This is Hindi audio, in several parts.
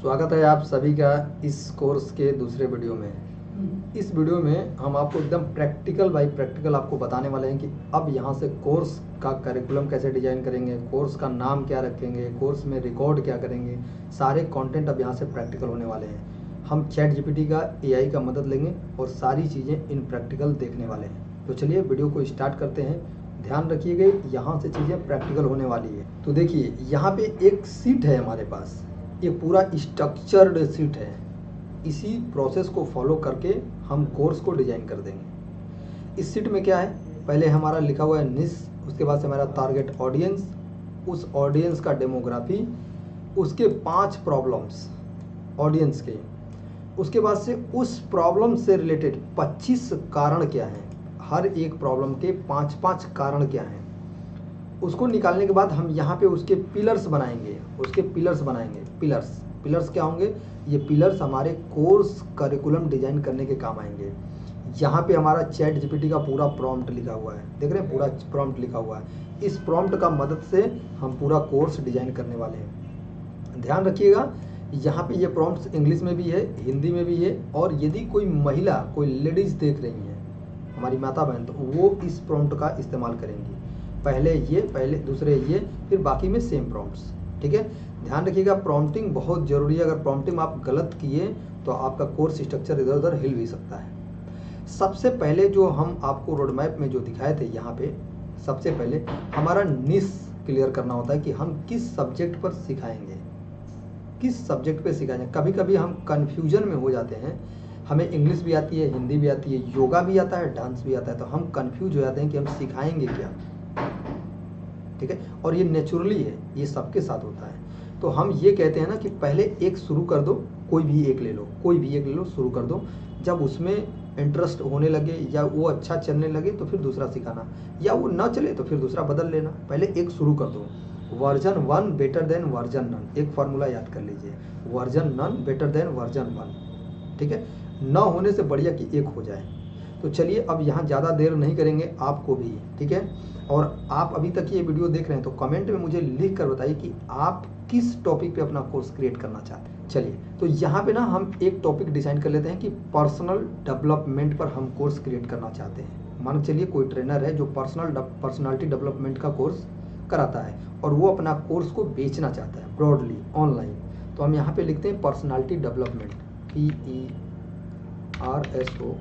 स्वागत है आप सभी का इस कोर्स के दूसरे वीडियो में। इस वीडियो में हम आपको एकदम प्रैक्टिकल बाय प्रैक्टिकल आपको बताने वाले हैं कि अब यहाँ से कोर्स का करिकुलम कैसे डिजाइन करेंगे, कोर्स का नाम क्या रखेंगे, कोर्स में रिकॉर्ड क्या करेंगे। सारे कंटेंट अब यहाँ से प्रैक्टिकल होने वाले हैं। हम ChatGPT का AI का मदद लेंगे और सारी चीज़ें इन प्रैक्टिकल देखने वाले हैं। तो चलिए वीडियो को स्टार्ट करते हैं। ध्यान रखिएगा, यहाँ से चीज़ें प्रैक्टिकल होने वाली है। तो देखिए यहाँ पे एक सीट है हमारे पास, ये पूरा स्ट्रक्चर्ड सीट है। इसी प्रोसेस को फॉलो करके हम कोर्स को डिजाइन कर देंगे। इस सीट में क्या है, पहले हमारा लिखा हुआ है निश, उसके बाद से हमारा टारगेट ऑडियंस, उस ऑडियंस का डेमोग्राफी, उसके 5 प्रॉब्लम्स ऑडियंस के, उसके बाद से उस प्रॉब्लम से रिलेटेड 25 कारण क्या हैं, हर एक प्रॉब्लम के 5-5 कारण क्या हैं। उसको निकालने के बाद हम यहाँ पे उसके पिलर्स बनाएंगे। पिलर्स क्या होंगे, ये पिलर्स हमारे कोर्स करिकुलम डिजाइन करने के काम आएंगे। यहाँ पे हमारा ChatGPT का पूरा प्रॉम्प्ट लिखा हुआ है, देख रहे हैं, पूरा प्रॉम्प्ट लिखा हुआ है। इस प्रॉम्प्ट का मदद से हम पूरा कोर्स डिजाइन करने वाले हैं। ध्यान रखिएगा, यहाँ पे ये प्रॉम्प्ट्स इंग्लिश में भी है, हिंदी में भी है, और यदि कोई महिला, कोई लेडीज देख रही हैं, हमारी माता बहन, तो वो इस प्रॉम्प्ट का इस्तेमाल करेंगी। पहले दूसरे ये, फिर बाकी में सेम प्रॉम्प्ट्स। ठीक है, ध्यान रखिएगा, प्रॉम्प्टिंग बहुत जरूरी है। अगर प्रॉम्प्टिंग आप गलत किए तो आपका कोर्स स्ट्रक्चर इधर उधर हिल भी सकता है। सबसे पहले जो हम आपको रोड मैप में जो दिखाए थे, यहाँ पे सबसे पहले हमारा निश क्लियर करना होता है कि हम किस सब्जेक्ट पर सिखाएंगे, किस सब्जेक्ट पे सिखाएंगे। कभी कभी हम कन्फ्यूजन में हो जाते हैं, हमें इंग्लिश भी आती है, हिंदी भी आती है, योगा भी आता है, डांस भी आता है, तो हम कन्फ्यूज हो जाते हैं कि हम सिखाएंगे क्या। ठीक है, और ये नेचुरली है, ये सबके साथ होता है। तो हम ये कहते हैं ना कि पहले एक शुरू कर दो, कोई भी एक ले लो, शुरू कर दो। जब उसमें इंटरेस्ट होने लगे या वो अच्छा चलने लगे तो फिर दूसरा सिखाना, या वो ना चले तो फिर दूसरा बदल लेना। पहले एक शुरू कर दो। Version 1 better than version none, एक फार्मूला याद कर लीजिए, version none better than version 1। ठीक है, न होने से बढ़िया कि एक हो जाए। तो चलिए अब यहाँ ज़्यादा देर नहीं करेंगे आपको भी। ठीक है, और आप अभी तक ये वीडियो देख रहे हैं तो कमेंट में मुझे लिख कर बताइए कि आप किस टॉपिक पे अपना कोर्स क्रिएट करना चाहते हैं। चलिए, तो यहाँ पे ना हम एक टॉपिक डिसाइड कर लेते हैं कि पर्सनल डेवलपमेंट पर हम कोर्स क्रिएट करना चाहते हैं। मान चलिए कोई ट्रेनर है जो पर्सनालिटी डेवलपमेंट का कोर्स कराता है और वो अपना कोर्स को बेचना चाहता है ब्रॉडली ऑनलाइन। तो हम यहाँ पे लिखते हैं पर्सनालिटी डेवलपमेंट, PERSO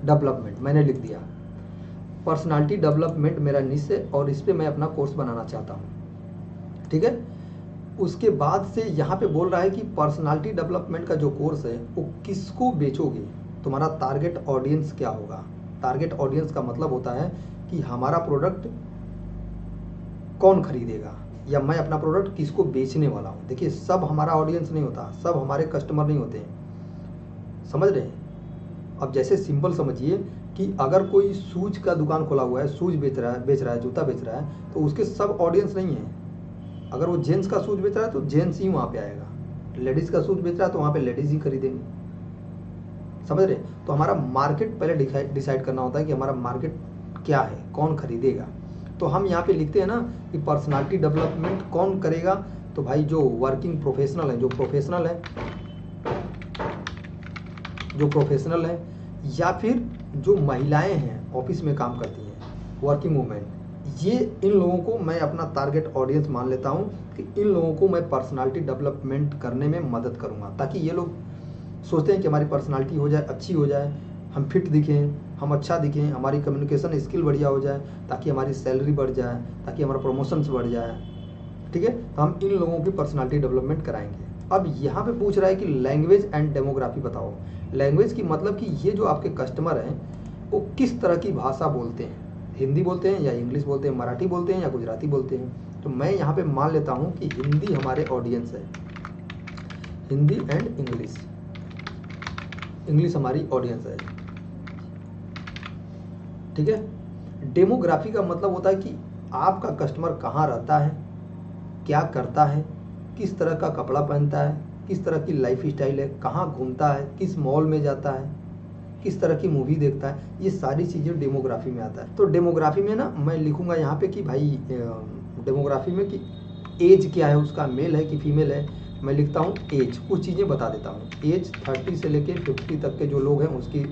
डेवलपमेंट, मैंने लिख दिया। पर्सनालिटी डेवलपमेंट मेरा निश है और इस पे मैं अपना कोर्स बनाना चाहता हूँ। ठीक है, उसके बाद से यहाँ पे बोल रहा है कि पर्सनालिटी डेवलपमेंट का जो कोर्स है वो किसको बेचोगे, तुम्हारा टारगेट ऑडियंस क्या होगा। टारगेट ऑडियंस का मतलब होता है कि हमारा प्रोडक्ट कौन खरीदेगा, या मैं अपना प्रोडक्ट किसको बेचने वाला हूँ। देखिए, सब हमारा ऑडियंस नहीं होता, सब हमारे कस्टमर नहीं होते हैं, समझ रहे हैं। अब जैसे सिंपल समझिए कि अगर कोई शूज का दुकान खोला हुआ है, शूज बेच रहा है, जूता बेच रहा है, तो उसके सब ऑडियंस नहीं है। अगर वो जेंट्स का शूज बेच रहा है तो जेंट्स ही वहाँ पे आएगा, लेडीज़ का शूज बेच रहा है तो वहाँ पे लेडीज़ ही खरीदेंगे, समझ रहे। तो हमारा मार्केट पहले डिसाइड करना होता है कि हमारा मार्केट क्या है, कौन खरीदेगा। तो हम यहाँ पे लिखते हैं ना कि पर्सनालिटी डेवलपमेंट कौन करेगा, तो भाई जो वर्किंग प्रोफेशनल है, जो प्रोफेशनल है, या फिर जो महिलाएं हैं ऑफिस में काम करती हैं, वर्किंग वूमेन, ये इन लोगों को मैं अपना टारगेट ऑडियंस मान लेता हूँ कि इन लोगों को मैं पर्सनालिटी डेवलपमेंट करने में मदद करूँगा, ताकि ये लोग सोचते हैं कि हमारी पर्सनालिटी हो जाए, अच्छी हो जाए, हम फिट दिखें, हम अच्छा दिखें, हमारी कम्युनिकेशन स्किल बढ़िया हो जाए, ताकि हमारी सैलरी बढ़ जाए, ताकि हमारा प्रमोशंस बढ़ जाए। ठीक है, तो हम इन लोगों की पर्सनालिटी डेवलपमेंट कराएंगे। अब यहाँ पे पूछ रहा है कि लैंग्वेज एंड डेमोग्राफी बताओ। लैंग्वेज की मतलब कि ये जो आपके कस्टमर हैं वो किस तरह की भाषा बोलते हैं, हिंदी बोलते हैं या इंग्लिश बोलते हैं, मराठी बोलते हैं या गुजराती बोलते हैं। तो मैं यहाँ पे मान लेता हूँ कि हिंदी हमारे ऑडियंस है, हिंदी एंड इंग्लिश हमारी ऑडियंस है। ठीक है, डेमोग्राफी का मतलब होता है कि आपका कस्टमर कहाँ रहता है, क्या करता है, किस तरह का कपड़ा पहनता है, किस तरह की लाइफ स्टाइल है, कहाँ घूमता है, किस मॉल में जाता है, किस तरह की मूवी देखता है, ये सारी चीज़ें डेमोग्राफी में आता है। तो डेमोग्राफी में ना मैं लिखूंगा यहाँ पे कि भाई डेमोग्राफी में कि एज क्या है उसका, मेल है कि फीमेल है, मैं लिखता हूँ एज, कुछ चीज़ें बता देता हूँ। एज 30 से लेके 50 तक के जो लोग हैं उसकी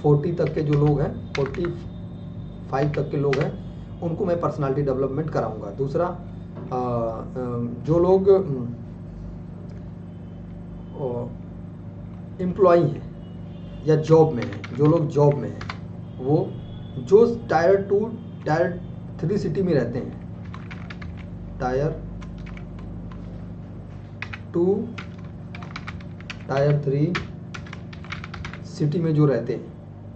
40 तक के जो लोग हैं, 45 तक के लोग हैं, उनको मैं पर्सनालिटी डेवलपमेंट कराऊंगा। दूसरा जो लोग एम्प्लॉई हैं या जॉब में हैं, जो लोग जॉब में हैं, वो जो टायर 2 टायर 3 सिटी में रहते हैं, टायर 2 टायर 3 सिटी में जो रहते हैं,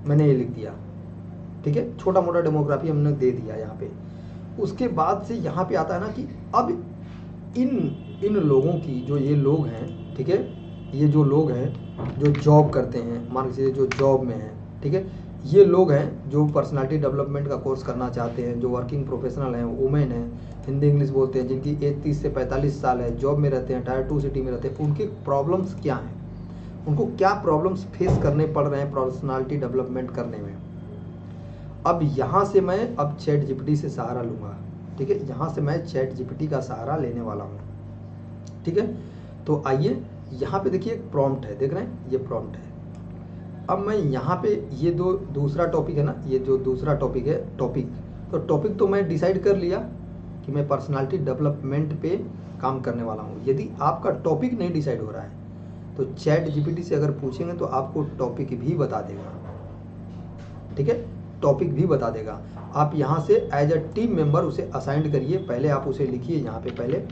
मैंने ये लिख दिया, ठीक है। छोटा मोटा डेमोग्राफी हमने दे दिया यहाँ पे। उसके बाद से यहाँ पे आता है ना कि अब इन लोगों की, जो ये लोग हैं, ठीक है, ये जो लोग हैं जो जॉब करते हैं, मान लीजिए जो जॉब में हैं, ठीक है, ये लोग हैं जो पर्सनालिटी डेवलपमेंट का कोर्स करना चाहते हैं, जो वर्किंग प्रोफेशनल हैं, वुमेन हैं, हिंदी इंग्लिश बोलते हैं, जिनकी एज 30 से 45 साल है, जॉब में रहते हैं, टायर 2 सिटी में रहते हैं, उनके प्रॉब्लम्स क्या हैं, उनको क्या प्रॉब्लम्स फेस करने पड़ रहे हैं पर्सनालिटी डेवलपमेंट करने में। अब यहाँ से मैं अब चैट जीपीटी से सहारा लूँगा, ठीक है, यहाँ से मैं चैट जीपीटी का सहारा लेने वाला हूँ, ठीक है। तो आइए यहाँ पे देखिए एक प्रॉम्प्ट है, देख रहे हैं, ये प्रॉम्प्ट है। अब मैं यहाँ पे ये दूसरा टॉपिक है ना, ये जो दूसरा टॉपिक है, टॉपिक तो मैं डिसाइड कर लिया कि मैं पर्सनालिटी डेवलपमेंट पे काम करने वाला हूँ। यदि आपका टॉपिक नहीं डिसाइड हो रहा है तो चैट जीपीटी से अगर पूछेंगे तो आपको टॉपिक भी बता देगा, ठीक है, टॉपिक भी बता देगा। आप यहाँ से एज अ टीम मेंबर उसे असाइंड करिए। पहले आप उसे लिखिए यहाँ पे, पहले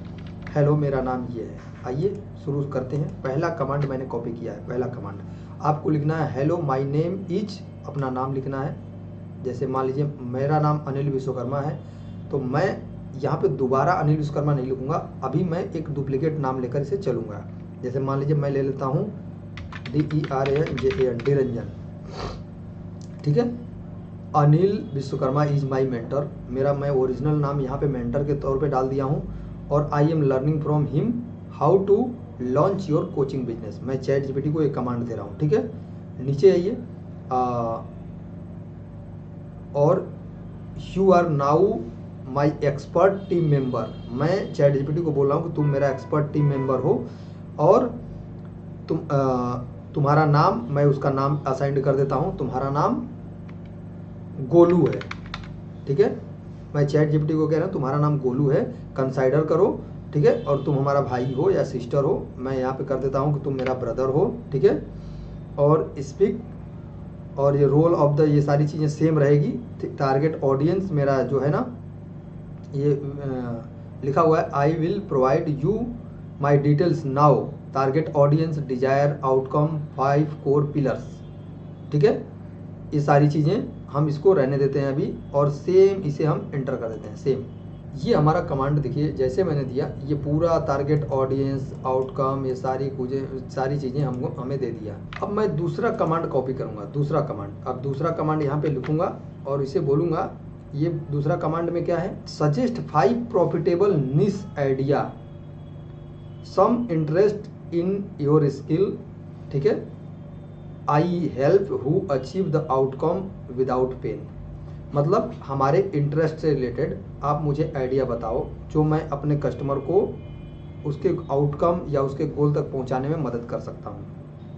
हेलो मेरा नाम ये है। आइए शुरू करते हैं। पहला कमांड मैंने कॉपी किया है। पहला कमांड आपको लिखना है हेलो माय नेम इज, अपना नाम लिखना है। जैसे मान लीजिए मेरा नाम अनिल विश्वकर्मा है, तो मैं यहाँ पे दोबारा अनिल विश्वकर्मा नहीं लिखूंगा, अभी मैं एक डुप्लीकेट नाम लेकर इसे चलूँगा। जैसे मान लीजिए मैं ले लेता हूँ DERANJAN, निरंजन, ठीक है। Anil Vishwakarma is my mentor, मेरा मैं ओरिजिनल नाम यहाँ पे मेंटर के तौर पे डाल दिया हूँ। और I am learning from him how to launch your coaching business. मैं चैट जीपीटी को एक कमांड दे रहा हूँ, ठीक है। नीचे आइए, और you are now my expert team member. मैं चैट जीपीटी को बोल रहा हूँ कि तुम मेरा एक्सपर्ट टीम मेंबर हो, और तुम्हारा नाम, मैं उसका नाम असाइन कर देता हूँ, तुम्हारा नाम गोलू है, ठीक है। मैं चैट जीपीटी को कह रहा हूँ तुम्हारा नाम गोलू है, कंसाइडर करो, ठीक है, और तुम हमारा भाई हो या सिस्टर हो। मैं यहाँ पे कर देता हूँ कि तुम मेरा ब्रदर हो, ठीक है। और स्पीक, और ये रोल ऑफ द, ये सारी चीज़ें सेम रहेगी। टारगेट ऑडियंस मेरा जो है ना, ये लिखा हुआ है I will provide you my details now, target audience, desire outcome, 5 core pillars, ठीक है। ये सारी चीज़ें हम इसको रहने देते हैं अभी, और सेम इसे हम एंटर कर देते हैं, सेम। ये हमारा कमांड देखिए, जैसे मैंने दिया, ये पूरा टारगेट ऑडियंस, आउटकम, ये सारी चीज़ें हमें दे दिया। अब मैं दूसरा कमांड कॉपी करूँगा, दूसरा कमांड। अब दूसरा कमांड यहाँ पे लिखूँगा और इसे बोलूँगा, ये दूसरा कमांड में क्या है, suggest 5 profitable niche idea, some interest in your skill, ठीक है। I help who achieve the outcome without pain. मतलब हमारे इंटरेस्ट से रिलेटेड आप मुझे आइडिया बताओ जो मैं अपने कस्टमर को उसके आउटकम या उसके गोल तक पहुंचाने में मदद कर सकता हूं।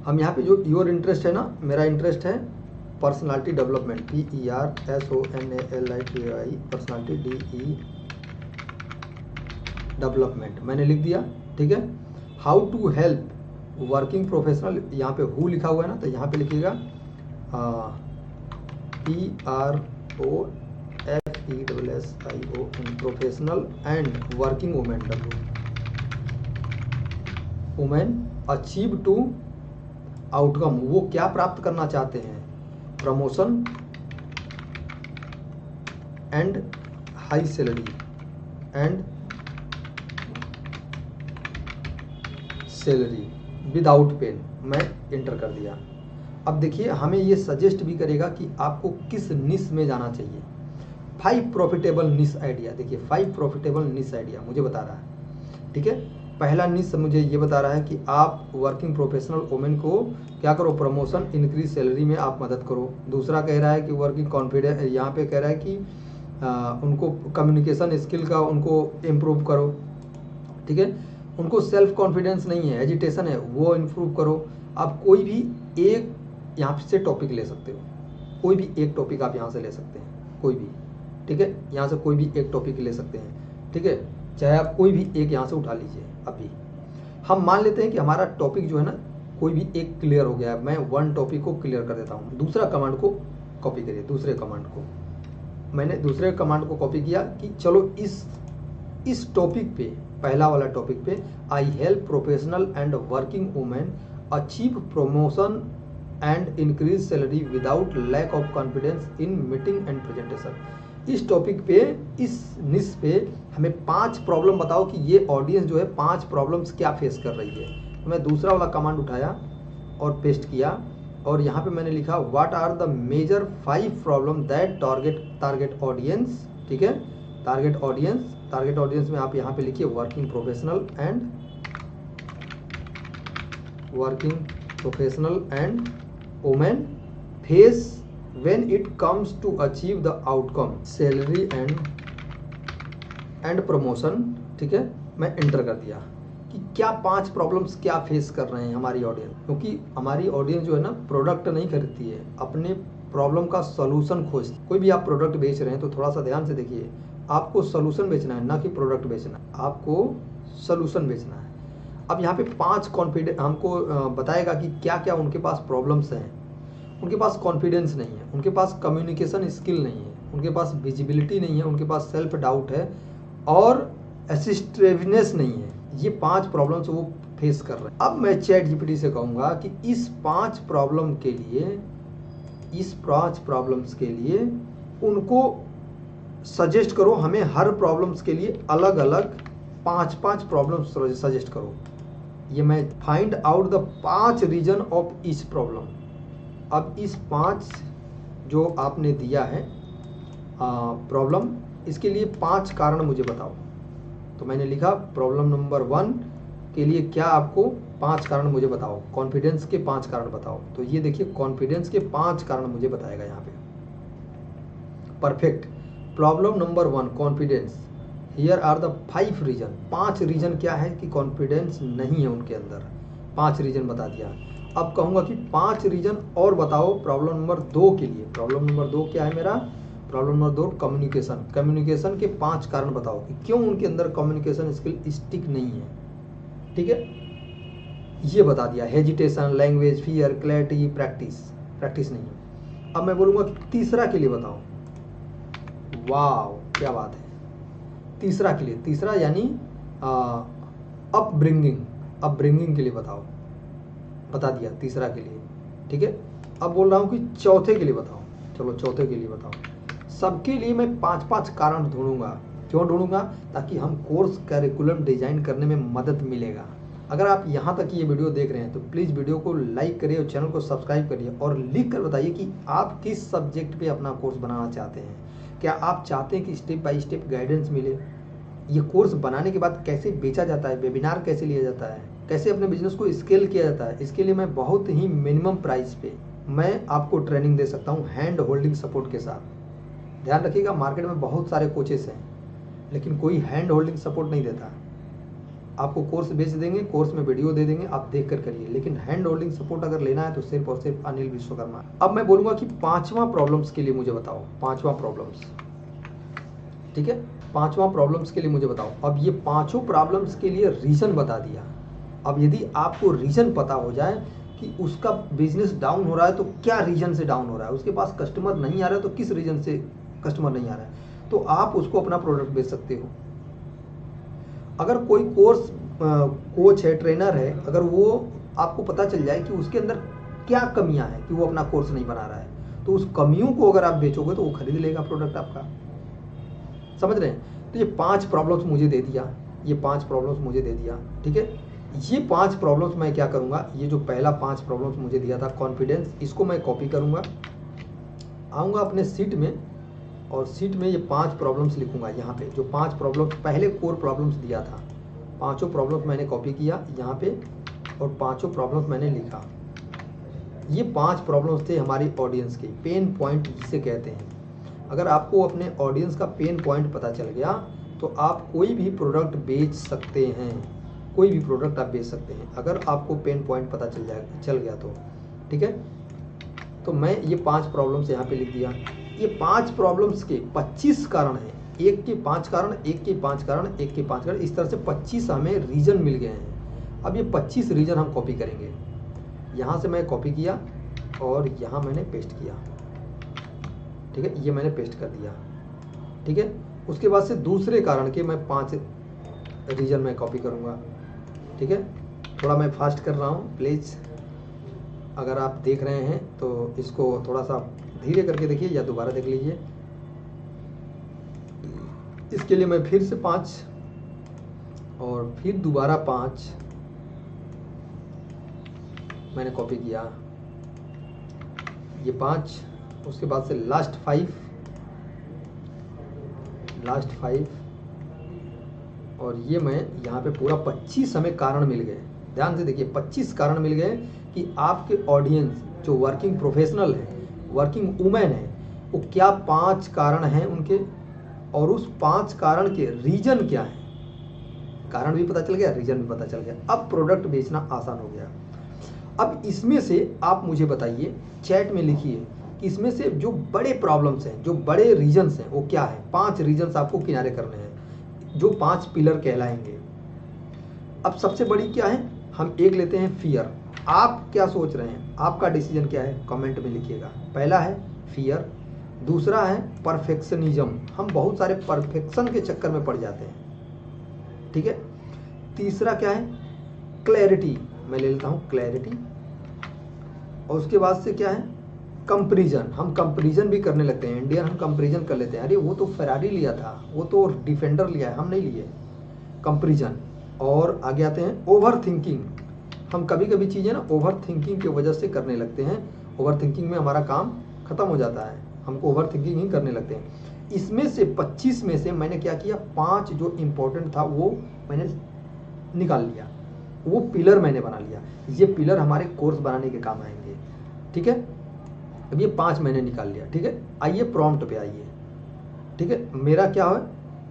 हम यहाँ पे जो योर इंटरेस्ट है ना, मेरा इंटरेस्ट है personality development, PERSONALITY, personality DE development, मैंने लिख दिया, ठीक है। How to help working professional, यहाँ पे हु लिखा हुआ है ना, तो यहाँ पे लिखिएगा PROFESSIO, professional and working women, women achieve to outcome, वो क्या प्राप्त करना चाहते हैं, promotion and high salary, without pain, मैं इंटर कर दिया। अब देखिए हमें ये सजेस्ट भी करेगा कि आपको किस निश में जाना चाहिए। 5 प्रॉफिटेबल निश आइडिया, देखिए 5 प्रॉफिटेबल निश आइडिया मुझे बता रहा है, ठीक है। पहला निश मुझे ये बता रहा है कि आप वर्किंग प्रोफेशनल वुमेन को क्या करो, प्रमोशन, इंक्रीज सैलरी में आप मदद करो। दूसरा कह रहा है कि वर्किंग कॉन्फिडेंस, यहाँ पे कह रहा है कि उनको कम्युनिकेशन स्किल का उनको इम्प्रूव करो। ठीक है। उनको सेल्फ कॉन्फिडेंस नहीं है, एजिटेशन है, वो इम्प्रूव करो। आप कोई भी एक यहाँ से टॉपिक ले सकते हो, कोई भी एक टॉपिक आप यहाँ से ले सकते हैं, कोई भी, ठीक है। यहाँ से कोई भी एक टॉपिक ले सकते हैं, ठीक है। चाहे आप कोई भी एक यहाँ से उठा लीजिए। अभी हम मान लेते हैं कि हमारा टॉपिक जो है ना कोई भी एक क्लियर हो गया है। मैं वन टॉपिक को क्लियर कर देता हूँ। दूसरा कमांड को कॉपी करिए, दूसरे कमांड को मैंने दूसरे कमांड को कॉपी किया कि चलो इस टॉपिक पे, पहला वाला टॉपिक पे, I help professional and working women achieve promotion and increase salary without lack of confidence in meeting and presentation. इस टॉपिक पे, इस निश पे हमें 5 प्रॉब्लम बताओ कि ये ऑडियंस जो है 5 प्रॉब्लम्स क्या फेस कर रही है। तो मैं दूसरा वाला कमांड उठाया और पेस्ट किया और यहाँ पे मैंने लिखा what are the major 5 problem that target audience, ठीक है। टारगेट ऑडियंस में आप यहाँ पे लिखिए working professional and women face when it comes to achieve the outcome salary and promotion, ठीक है। मैं एंटर कर दिया कि क्या 5 प्रॉब्लम्स क्या फेस कर रहे हैं हमारी ऑडियंस, क्योंकि हमारी ऑडियंस जो है ना प्रोडक्ट नहीं खरीदती है, अपने प्रॉब्लम का सॉल्यूशन खोजती है। कोई भी आप प्रोडक्ट बेच रहे हैं तो थोड़ा सा ध्यान से देखिए, आपको सॉल्यूशन बेचना है, ना कि प्रोडक्ट बेचना है, आपको सॉल्यूशन बेचना है। अब यहाँ पे 5 कॉन्फिडेंस हमको बताएगा कि क्या क्या उनके पास प्रॉब्लम्स हैं। उनके पास कॉन्फिडेंस नहीं है, उनके पास कम्युनिकेशन स्किल नहीं है, उनके पास विजिबिलिटी नहीं है, उनके पास सेल्फ डाउट है और असिस्टिवनेस नहीं है। ये 5 प्रॉब्लम्स वो फेस कर रहे हैं। अब मैं चैट जीपीटी से कहूँगा कि इस 5 प्रॉब्लम्स के लिए उनको सजेस्ट करो, हमें हर प्रॉब्लम्स के लिए अलग अलग 5 प्रॉब्लम्स सजेस्ट करो। ये मैं find out the 5 reason of each problem. अब इस 5 जो आपने दिया है प्रॉब्लम, इसके लिए 5 कारण मुझे बताओ। तो मैंने लिखा प्रॉब्लम नंबर 1 के लिए क्या आपको 5 कारण मुझे बताओ, कॉन्फिडेंस के 5 कारण बताओ। तो ये देखिए कॉन्फिडेंस के 5 कारण मुझे बताएगा यहाँ पे। Perfect. Problem number 1 confidence, here are the 5 reason. 5 reason क्या है कि कॉन्फिडेंस नहीं है उनके अंदर, 5 रीजन बता दिया। अब कहूँगा कि 5 रीजन और बताओ प्रॉब्लम नंबर 2 के लिए। प्रॉब्लम नंबर 2 क्या है मेरा? प्रॉब्लम नंबर 2 कम्युनिकेशन के 5 कारण बताओ कि क्यों उनके अंदर कम्युनिकेशन स्किल स्टिक नहीं है, ठीक है। ये बता दिया, hesitation, language, fear, clarity, practice नहीं है। अब मैं बोलूँगा कि तीसरा के लिए बताओ। वाह क्या बात है। तीसरा के लिए, तीसरा यानी अपब्रिंगिंग के लिए बताओ, बता दिया तीसरा के लिए, ठीक है। अब बोल रहा हूँ कि चौथे के लिए बताओ। चलो चौथे के लिए बताओ। सबके लिए मैं 5 कारण ढूंढूंगा। क्यों ढूंढूंगा? ताकि हम कोर्स करिकुलम डिजाइन करने में मदद मिलेगा। अगर आप यहाँ तक ये वीडियो देख रहे हैं तो प्लीज़ वीडियो को लाइक करिए और चैनल को सब्सक्राइब करिए और लिख कर बताइए कि आप किस सब्जेक्ट पे अपना कोर्स बनाना चाहते हैं। क्या आप चाहते हैं कि स्टेप बाय स्टेप गाइडेंस मिले? ये कोर्स बनाने के बाद कैसे बेचा जाता है, वेबिनार कैसे लिया जाता है, कैसे अपने बिजनेस को स्केल किया जाता है, इसके लिए मैं बहुत ही मिनिमम प्राइस पे मैं आपको ट्रेनिंग दे सकता हूँ हैंड होल्डिंग सपोर्ट के साथ। ध्यान रखिएगा, मार्केट में बहुत सारे कोचेस हैं लेकिन कोई हैंड होल्डिंग सपोर्ट नहीं देता। आपको कोर्स बेच देंगे, कोर्स में वीडियो दे देंगे, आप देख कर करिए, लेकिन हैंड होल्डिंग सपोर्ट अगर लेना है तो सिर्फ और सिर्फ अनिल विश्वकर्मा। अब मैं बोलूँगा कि 5वां प्रॉब्लम्स के लिए मुझे बताओ। 5वां प्रॉब्लम्स, ठीक है। 5वां प्रॉब्लम्स के लिए मुझे बताओ। अब ये 5 प्रॉब्लम्स के लिए रीज़न बता दिया। अब यदि आपको रीज़न पता हो जाए कि उसका बिजनेस डाउन हो रहा है तो क्या रीज़न से डाउन हो रहा है, उसके पास कस्टमर नहीं आ रहा है तो किस रीज़न से कस्टमर नहीं आ रहा है, तो आप उसको अपना प्रोडक्ट बेच सकते हो। अगर कोई कोच है, ट्रेनर है, अगर वो आपको पता चल जाए कि उसके अंदर क्या कमियां हैं कि वो अपना कोर्स नहीं बना रहा है, तो उस कमियों को अगर आप बेचोगे तो वो खरीद लेगा प्रोडक्ट आपका। समझ रहे हैं? तो ये 5 प्रॉब्लम्स मुझे दे दिया, ठीक है। ये 5 प्रॉब्लम्स मैं क्या करूँगा, ये जो पहला 5 प्रॉब्लम्स मुझे दिया था कॉन्फिडेंस, इसको मैं कॉपी करूँगा, आऊँगा अपने सीट में और सीट में ये 5 प्रॉब्लम्स लिखूँगा। यहाँ पे जो 5 प्रॉब्लम्स पहले कोर प्रॉब्लम्स दिया था, 5 प्रॉब्लम्स मैंने कॉपी किया यहाँ पे और 5 प्रॉब्लम्स मैंने लिखा। ये 5 प्रॉब्लम्स थे हमारी ऑडियंस के, पेन पॉइंट जिसे कहते हैं। अगर आपको अपने ऑडियंस का पेन पॉइंट पता चल गया तो तो आप कोई भी प्रोडक्ट बेच सकते हैं, कोई भी प्रोडक्ट आप बेच सकते हैं अगर आपको पेन पॉइंट पता चल गया तो। ठीक है, तो मैं ये 5 प्रॉब्लम्स यहाँ पे लिख दिया। ये 5 प्रॉब्लम्स के 25 कारण हैं, एक के 5 कारण, एक के 5 कारण, एक के 5 कारण, इस तरह से 25 हमें रीजन मिल गए हैं। अब ये 25 रीजन हम कॉपी करेंगे। यहाँ से मैं कॉपी किया और यहाँ मैंने पेस्ट किया। ठीक है, ये मैंने पेस्ट कर दिया। ठीक है, उसके बाद से दूसरे कारण के मैं 5 रीजन में कॉपी करूँगा। ठीक है, थोड़ा मैं फास्ट कर रहा हूँ, प्लीज़ अगर आप देख रहे हैं तो इसको थोड़ा सा धीरे करके देखिए या दोबारा देख लीजिए। इसके लिए मैं फिर से 5 और फिर दोबारा 5 मैंने कॉपी किया, ये 5, उसके बाद से लास्ट 5 और ये मैं यहाँ पे पूरा 25 हमें कारण मिल गए। ध्यान से देखिए 25 कारण मिल गए कि आपके ऑडियंस जो वर्किंग प्रोफेशनल है, वर्किंग वुमेन है, वो क्या 5 कारण हैं उनके, और उस 5 कारण के रीजन क्या है। कारण भी पता चल गया, रीजन भी पता चल गया। अब प्रोडक्ट बेचना आसान हो गया। अब इसमें से आप मुझे बताइए, चैट में लिखिए कि इसमें से जो बड़े प्रॉब्लम्स हैं, जो बड़े रीजन्स हैं वो क्या है। 5 रीजन्स आपको किनारे करने हैं जो 5 पिलर कहलाएंगे। अब सबसे बड़ी क्या है, हम एक लेते हैं फियर। आप क्या सोच रहे हैं, आपका डिसीजन क्या है, कमेंट में लिखिएगा। पहला है फियर, दूसरा है परफेक्शनिज्म, हम बहुत सारे परफेक्शन के चक्कर में पड़ जाते हैं। ठीक है, तीसरा क्या है, क्लैरिटी, मैं ले लेता हूँ क्लैरिटी। और उसके बाद से क्या है, कंपैरिजन, हम कंपैरिजन भी करने लगते हैं। इंडियन हम कंपैरिजन कर लेते हैं, अरे वो तो फेरारी लिया था, वो तो डिफेंडर लिया है, हम नहीं लिए, कंपैरिजन। और आगे आते हैं ओवर थिंकिंग, हम कभी कभी चीज़ें ना ओवर थिंकिंग की वजह से करने लगते हैं, ओवर थिंकिंग में हमारा काम खत्म हो जाता है, हमको ओवर थिंकिंग ही करने लगते हैं। इसमें से 25 में से मैंने क्या किया, 5 जो इम्पोर्टेंट था वो मैंने निकाल लिया, वो पिलर मैंने बना लिया। ये पिलर हमारे कोर्स बनाने के काम आएंगे। ठीक है, अब ये 5 मैंने निकाल लिया। ठीक है, आइए प्रॉम्प्ट पे आइए। ठीक है, मेरा क्या है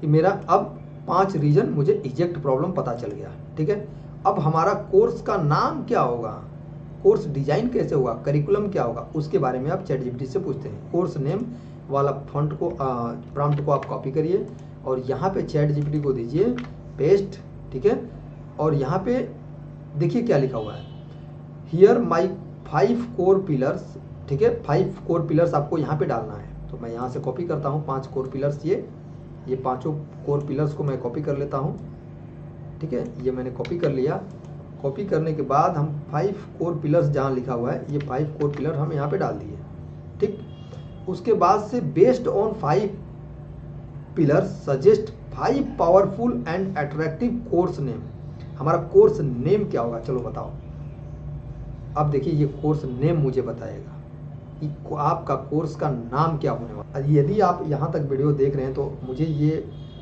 कि मेरा अब 5 रीजन, मुझे एग्जैक्ट प्रॉब्लम पता चल गया। ठीक है, अब हमारा कोर्स का नाम क्या होगा, कोर्स डिजाइन कैसे होगा, करिकुलम क्या होगा, उसके बारे में आप चैटजीपीटी से पूछते हैं। कोर्स नेम वाला फॉन्ट को, प्रॉम्प्ट को आप कॉपी करिए और यहाँ पे चैटजीपीटी को दीजिए पेस्ट। ठीक है, और यहाँ पे देखिए क्या लिखा हुआ है, हियर माई 5 कोर पिलर्स। ठीक है, 5 कोर पिलर्स आपको यहाँ पे डालना है। तो मैं यहाँ से कॉपी करता हूँ 5 कोर पिलर्स, ये 5 कोर पिलर्स को मैं कॉपी कर लेता हूँ। ठीक है, ये मैंने कॉपी कर लिया। कॉपी करने के बाद हम 5 कोर पिलर्स जहाँ लिखा हुआ है, ये 5 कोर पिलर हम यहाँ पे डाल दिए। ठीक, उसके बाद से based on 5 pillars suggest 5 powerful and attractive course name. हमारा कोर्स नेम क्या होगा, चलो बताओ। अब देखिए ये कोर्स नेम मुझे बताएगा कि आपका कोर्स का नाम क्या होने वाला। यदि आप यहाँ तक वीडियो देख रहे हैं तो मुझे ये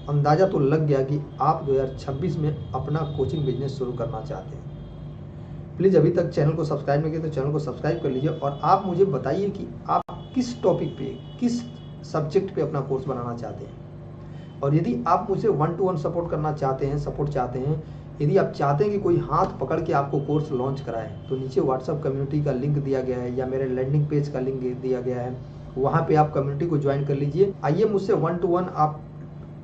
अंदाज़ा तो लग गया कि आप 2026 में अपना कोचिंग बिजनेस शुरू करना चाहते हैं। प्लीज़ अभी तक चैनल को सब्सक्राइब नहीं किया तो चैनल को सब्सक्राइब कर लीजिए और आप मुझे बताइए कि आप किस टॉपिक पे, किस सब्जेक्ट पे अपना कोर्स बनाना चाहते हैं। और यदि आप मुझे 1-to-1 सपोर्ट करना चाहते हैं, यदि आप चाहते हैं कि कोई हाथ पकड़ के आपको कोर्स लॉन्च कराए, तो नीचे व्हाट्सएप कम्युनिटी का लिंक दिया गया है या मेरे लैंडिंग पेज का लिंक दिया गया है, वहाँ पे आप कम्युनिटी को ज्वाइन कर लीजिए। आइए मुझसे 1-to-1 आप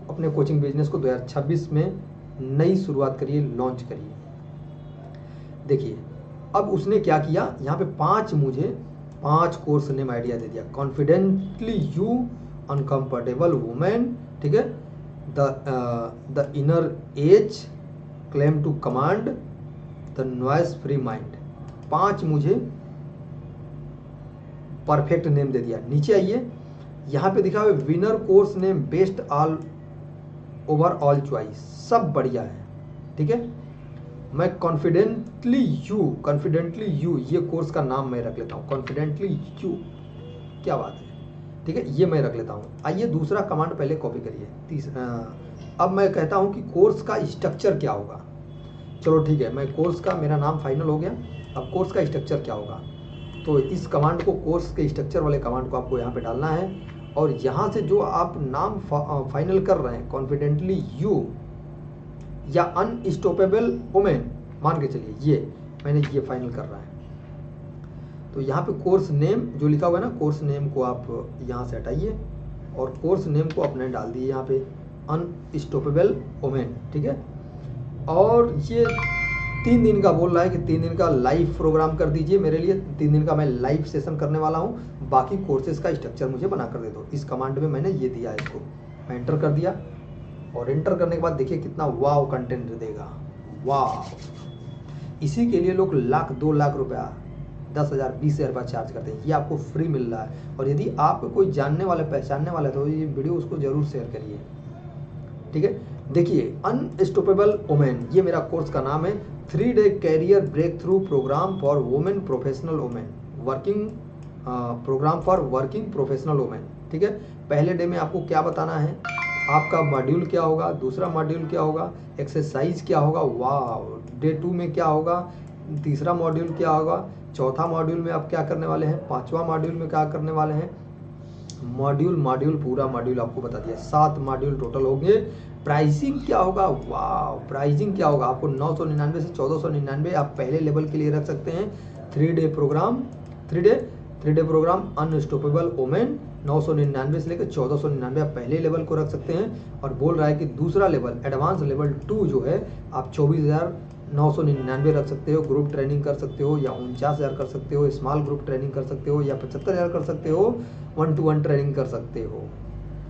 अपने कोचिंग बिजनेस को 2026 में नई शुरुआत करिए, लॉन्च करिए। देखिए अब उसने क्या किया, यहाँ पे 5 कोर्स नेम आइडिया दे दिया। कॉन्फिडेंटली यू, अनकंफर्टेबल वुमेन, ठीक है, the inner edge, claim to command, the noise free mind. 5 मुझे परफेक्ट नेम दे दिया। नीचे आइए, यहाँ पे दिखा हुआ है winner course name, best all over all choice, सब बढ़िया है। ठीक है, मैं कॉन्फिडेंटली यू ये कोर्स का नाम मैं रख लेता हूँ। कॉन्फिडेंटली यू, क्या बात है। ठीक है, ये मैं रख लेता हूँ। आइए दूसरा कमांड पहले कॉपी करिए। अब मैं कहता हूँ कि कोर्स का स्ट्रक्चर क्या होगा। चलो ठीक है, मैं कोर्स का, मेरा नाम फाइनल हो गया। अब कोर्स का स्ट्रक्चर क्या होगा, तो इस कमांड को, कोर्स के स्ट्रक्चर वाले कमांड को आपको यहाँ पे डालना है और यहाँ से जो आप नाम फाइनल कर रहे हैं, कॉन्फिडेंटली यू या अनस्टॉपेबल वुमेन, मान के चलिए ये मैंने ये फाइनल कर रहा है, तो यहाँ पे कोर्स नेम जो लिखा हुआ है ना, कोर्स नेम को आप यहाँ से हटाइए और कोर्स नेम को अपने डाल दिए यहाँ पे अनस्टॉपेबल वुमेन, ठीक है। और ये 3 दिन का बोल रहा है कि 3 दिन का लाइव प्रोग्राम कर दीजिए मेरे लिए, 3 दिन का मैं लाइव सेशन करने वाला हूँ, बाकी कोर्सेज का स्ट्रक्चर मुझे बना कर दे दो। इस कमांड में मैंने ये दिया है, इसको मैं एंटर कर दिया और एंटर करने के बाद देखिए कितना वाव कंटेंट देगा, वाव। इसी के लिए लोग लाख 2 लाख रुपया 10,000 20,000 रुपया चार्ज करते हैं, ये आपको फ्री मिल रहा है। और यदि आपको कोई जानने वाला पहचानने वाला है तो ये वीडियो उसको जरूर शेयर करिए, ठीक है। देखिए अनस्टॉपेबल वुमेन, ये मेरा कोर्स का नाम है, 3 day career breakthrough program for women professional women, working program for working professional women, ठीक है। पहले डे में आपको क्या बताना है, आपका मॉड्यूल क्या होगा, दूसरा मॉड्यूल क्या होगा, एक्सरसाइज क्या होगा, वाह। डे 2 में क्या होगा, तीसरा मॉड्यूल क्या होगा, चौथा मॉड्यूल में आप क्या करने वाले हैं, 5वां मॉड्यूल में क्या करने वाले हैं, मॉड्यूल पूरा मॉड्यूल आपको बता दिया, 7 मॉड्यूल टोटल होंगे। प्राइसिंग क्या होगा, वाह, प्राइसिंग क्या होगा, आपको 999 से 1499 आप पहले लेवल के लिए रख सकते हैं। 3 day program, 3 day program unstoppable women 999 से लेकर 1499 आप पहले लेवल को रख सकते हैं। और बोल रहा है कि दूसरा लेवल एडवांस लेवल 2 जो है आप 24,999 रख सकते हो, ग्रुप ट्रेनिंग कर सकते हो या 49,000 कर सकते हो, स्मॉल ग्रुप ट्रेनिंग कर सकते हो या 75,000 कर सकते हो, 1-to-1 ट्रेनिंग कर सकते हो।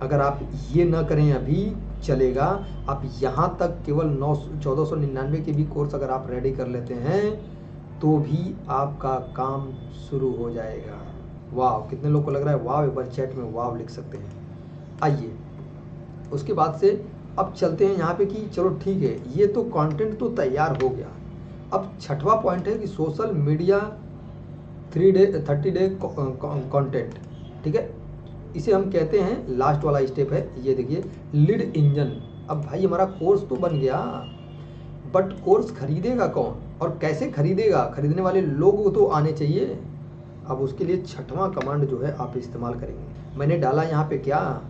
अगर आप ये ना करें अभी चलेगा, आप यहाँ तक केवल 1499 के भी कोर्स अगर आप रेडी कर लेते हैं तो भी आपका काम शुरू हो जाएगा। वाह, कितने लोग को लग रहा है वाह, एक बार चैट में वाह लिख सकते हैं। आइए उसके बाद से अब चलते हैं यहाँ पे कि चलो ठीक है, ये तो कंटेंट तो तैयार हो गया। अब 6वां पॉइंट है कि सोशल मीडिया 30 डे कंटेंट, ठीक है। इसे हम कहते हैं लास्ट वाला स्टेप है, ये देखिए लीड इंजन। अब भाई हमारा कोर्स तो बन गया, बट कोर्स खरीदेगा कौन और कैसे खरीदेगा, खरीदने वाले लोग तो आने चाहिए। अब उसके लिए 6वां कमांड जो है आप इस्तेमाल करेंगे। मैंने डाला यहाँ पे क्या,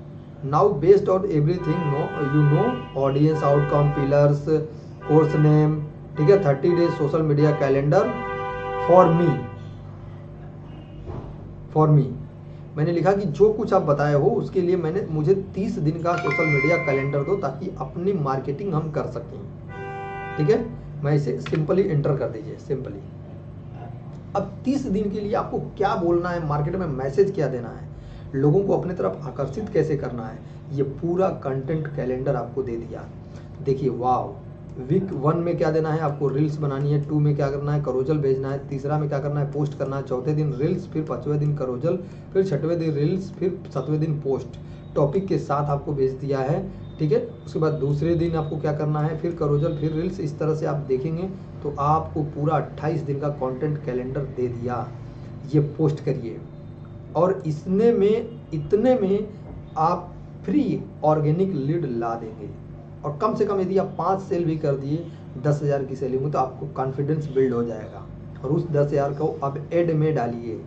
now based on everything you know audience outcome pillars course name, ठीक है, 30 days social media calendar for me. मैंने लिखा कि जो कुछ आप बताए हो उसके लिए मुझे 30 दिन का सोशल मीडिया कैलेंडर दो ताकि अपनी मार्केटिंग हम कर सकें, ठीक है। मैं इसे सिंपली एंटर कर दीजिए, सिंपली। अब 30 दिन के लिए आपको क्या बोलना है, मार्केट में मैसेज क्या देना है, लोगों को अपने तरफ आकर्षित कैसे करना है, ये पूरा कंटेंट कैलेंडर आपको दे दिया। देखिए वाव, वीक 1 में क्या देना है आपको, रील्स बनानी है, 2 में क्या करना है, करोजल भेजना है, तीसरा में क्या करना है, पोस्ट करना है, चौथे दिन रील्स, फिर 5वें दिन करोजल, फिर 6वें दिन रील्स, फिर 7वें दिन पोस्ट, टॉपिक के साथ आपको भेज दिया है, ठीक है। उसके बाद दूसरे दिन आपको क्या करना है, फिर करोजल, फिर रील्स। इस तरह से आप देखेंगे तो आपको पूरा 28 दिन का कंटेंट कैलेंडर दे दिया। ये पोस्ट करिए और इतने में आप फ्री ऑर्गेनिक लीड ला देंगे। और कम से कम यदि आप 5 सेल भी कर दिए 10,000 की सेलिंग में तो आपको कॉन्फिडेंस बिल्ड हो जाएगा। और उस 10,000 को अब एड में डालिए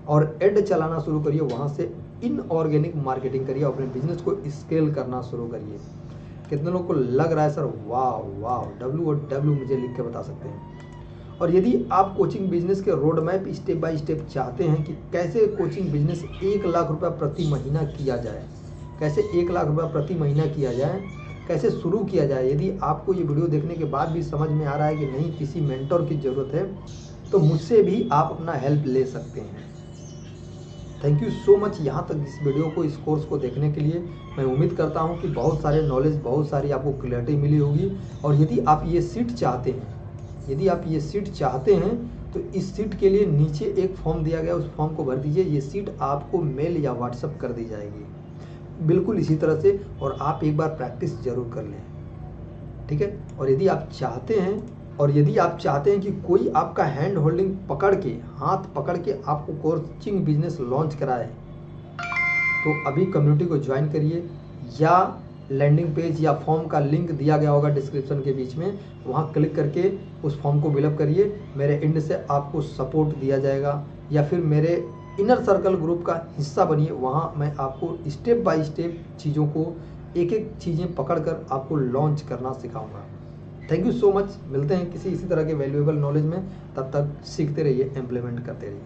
और एड चलाना शुरू करिए, वहाँ से इनऑर्गेनिक मार्केटिंग करिए, अपने बिजनेस को स्केल करना शुरू करिए। कितने लोगों को लग रहा है सर वाह वाह, W मुझे लिख के बता सकते हैं। और यदि आप कोचिंग बिजनेस के road map step by step चाहते हैं कि कैसे कोचिंग बिजनेस 1 लाख रुपया प्रति महीना किया जाए, कैसे 1 लाख रुपया प्रति महीना किया जाए, कैसे शुरू किया जाए, यदि आपको ये वीडियो देखने के बाद भी समझ में आ रहा है कि नहीं किसी मेंटर की ज़रूरत है तो मुझसे भी आप अपना हेल्प ले सकते हैं। थैंक यू सो मच यहाँ तक इस वीडियो को, इस कोर्स को देखने के लिए। मैं उम्मीद करता हूँ कि बहुत सारे नॉलेज, बहुत सारी आपको क्लैरिटी मिली होगी। और यदि आप ये सीट चाहते हैं तो इस सीट के लिए नीचे एक फॉर्म दिया गया, उस फॉर्म को भर दीजिए। ये सीट आपको मेल या व्हाट्सएप कर दी जाएगी बिल्कुल इसी तरह से, और आप एक बार प्रैक्टिस जरूर कर लें, ठीक है। और यदि आप चाहते हैं कि कोई आपका हैंड होल्डिंग पकड़ के, हाथ पकड़ के आपको कोचिंग बिजनेस लॉन्च कराए तो अभी कम्युनिटी को ज्वाइन करिए, या लैंडिंग पेज या फॉर्म का लिंक दिया गया होगा डिस्क्रिप्शन के बीच में, वहाँ क्लिक करके उस फॉर्म को फिलअप करिए। मेरे एंड से आपको सपोर्ट दिया जाएगा, या फिर मेरे इनर सर्कल ग्रुप का हिस्सा बनिए। वहाँ मैं आपको स्टेप बाय स्टेप चीज़ों को एक एक चीज़ें पकड़कर आपको लॉन्च करना सिखाऊंगा। Thank you so much. मिलते हैं किसी इसी तरह के वैल्यूएबल नॉलेज में। तब तक सीखते रहिए, इम्प्लीमेंट करते रहिए।